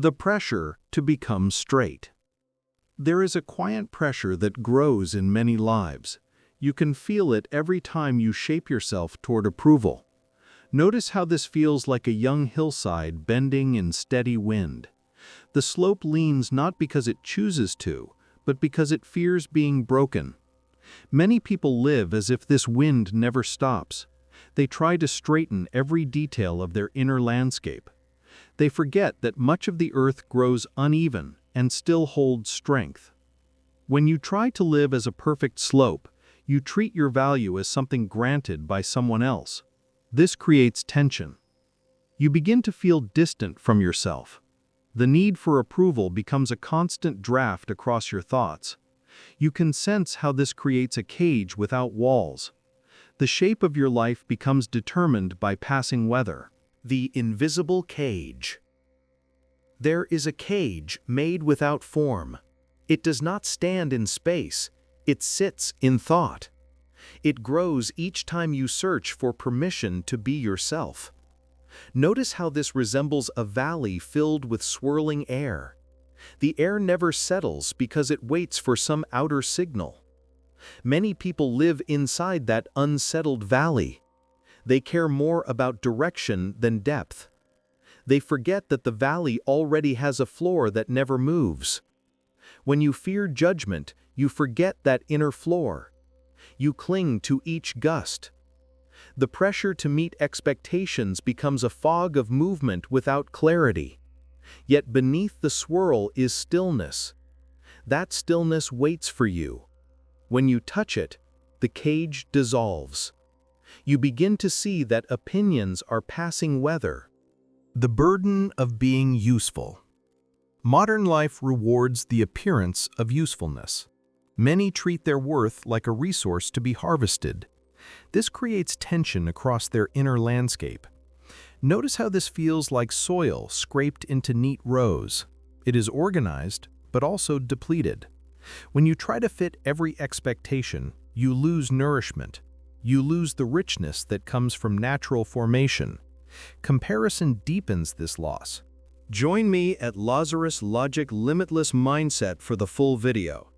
The pressure to become straight. There is a quiet pressure that grows in many lives. You can feel it every time you shape yourself toward approval. Notice how this feels like a young hillside bending in steady wind. The slope leans not because it chooses to, but because it fears being broken. Many people live as if this wind never stops. They try to straighten every detail of their inner landscape. They forget that much of the earth grows uneven and still holds strength. When you try to live as a perfect slope, you treat your value as something granted by someone else. This creates tension. You begin to feel distant from yourself. The need for approval becomes a constant draft across your thoughts. You can sense how this creates a cage without walls. The shape of your life becomes determined by passing weather. The invisible cage. There is a cage made without form. It does not stand in space, it sits in thought. It grows each time you search for permission to be yourself. Notice how this resembles a valley filled with swirling air. The air never settles because it waits for some outer signal. Many people live inside that unsettled valley. They care more about direction than depth. They forget that the valley already has a floor that never moves. When you fear judgment, you forget that inner floor. You cling to each gust. The pressure to meet expectations becomes a fog of movement without clarity. Yet beneath the swirl is stillness. That stillness waits for you. When you touch it, the cage dissolves. You begin to see that opinions are passing weather. The burden of being useful. Modern life rewards the appearance of usefulness. Many treat their worth like a resource to be harvested. This creates tension across their inner landscape. Notice how this feels like soil scraped into neat rows. It is organized, but also depleted. When you try to fit every expectation, you lose nourishment. You lose the richness that comes from natural formation. Comparison deepens this loss. Join me at Lazarus Logic Limitless Mindset for the full video.